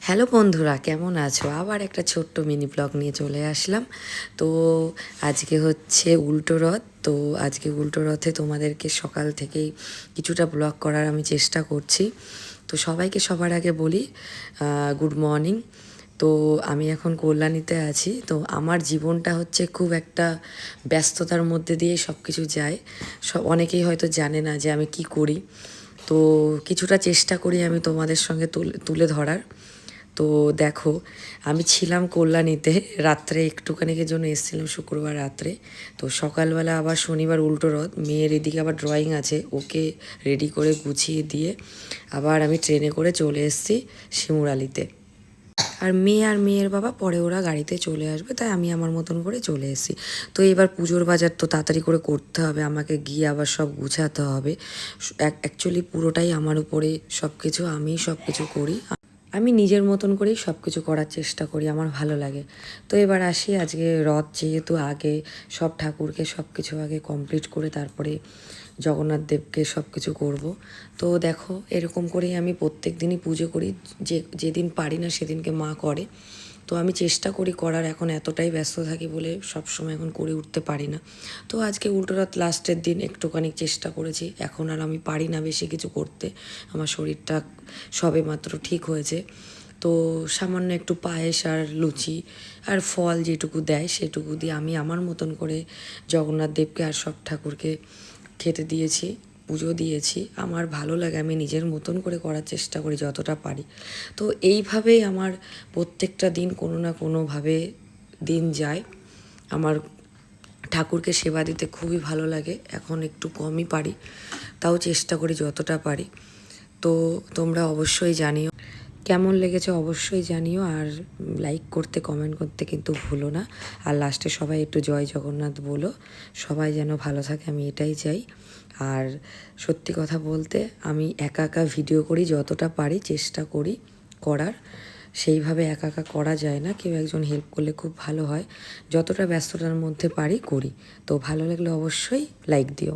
Hello বন্ধুরা, কেমন আছো? আবার একটা ছোট্ট মিনি ব্লগ নিয়ে চলে আসলাম। তো আজকে হচ্ছে উল্টো রথ। তো আজকে উল্টো রথে তোমাদেরকে সকাল থেকেই কিছুটা ব্লগ করার আমি চেষ্টা করছি। তো সবাইকে সবার আগে বলি গুড মর্নিং। তো আমি এখন কল্যাণীতে আছি। তো আমার জীবনটা হচ্ছে খুব একটা ব্যস্ততার মধ্যে দিয়ে সব কিছু যায়। অনেকেই হয়তো জানে না যে আমি কি করি। তো কিছুটা চেষ্টা করি আমি তোমাদের সঙ্গে তুলে ধরার। তো দেখো, আমি ছিলাম কল্যাণীতে, রাত্রে একটুখানিকের জন্য এসেছিলাম শুক্রবার রাত্রে। তো সকালবেলা আবার শনিবার উল্টো রথ, মেয়ের এদিকে আবার ড্রয়িং আছে, ওকে রেডি করে গুছিয়ে দিয়ে আবার আমি ট্রেনে করে চলে এসেছি শিমুরালিতে। আর মেয়ে আর মেয়ের বাবা পরে ওরা গাড়িতে চলে আসবে, তাই আমি আমার মতন করে চলে এসেছি। তো এবার পুজোর বাজার তো তাড়াতাড়ি করে করতে হবে, আমাকে গিয়ে আবার সব গুছাতে হবে। অ্যাকচুয়ালি পুরোটাই আমার উপরে সব কিছু, আমিই সব কিছু করি। আমি নিজের মতন করেই সব কিছু করার চেষ্টা করি, আমার ভালো লাগে। তো এবার আসি, আজকে রথ যেহেতু, আগে সব ঠাকুরকে সব কিছু আগে কমপ্লিট করে তারপরে জগন্নাথ দেবকে সব কিছু করব। তো দেখো, এরকম করেই আমি প্রত্যেক দিনই পুজো করি। যেদিন পারি না সেদিনকে মা করে। তো আমি চেষ্টা করি করার, এখন এতটাই ব্যস্ত থাকি বলে সব সময় এখন করে উঠতে পারি না। তো আজকে উল্টো রথ লাস্টের দিন একটুখানি চেষ্টা করেছি, এখন আর আমি পারি না বেশি কিছু করতে। আমার শরীরটা সবে মাত্র ঠিক হয়েছে। তো সামান্য একটু পায়েস আর লুচি আর ফল যেটুকু দেয় সেটুকু দিয়ে আমি আমার মতন করে জগন্নাথ দেবকে আর সব ঠাকুরকে খেতে দিয়েছি, পুজো দিয়েছি। আমার ভালো লাগে, আমি নিজের মতন করে করার চেষ্টা করি যতটা পারি। তো এইভাবেই আমার প্রত্যেকটা দিন কোনো না কোনোভাবে দিন যায়। আমার ঠাকুরকে সেবা দিতে খুবই ভালো লাগে, এখন একটু কমই পারি, তাও চেষ্টা করি যতটা পারি। তো তোমরা অবশ্যই জানিও কেমন লেগেছে, অবশ্যই জানিও। আর লাইক করতে, কমেন্ট করতে কিন্তু ভুলো না। আর লাস্টে সবাই একটু জয় জগন্নাথ বলো। সবাই যেন ভালো থাকে, আমি এটাই চাই। আর সত্যি কথা বলতে, আমি একা একা ভিডিও করি, যতটা পারি চেষ্টা করি করার। সেইভাবে একা একা করা যায় না, কেউ একজন হেল্প করলে খুব ভালো হয়। যতটা ব্যস্ততার মধ্যে পারি করি। তো ভালো লাগলে অবশ্যই লাইক দিও।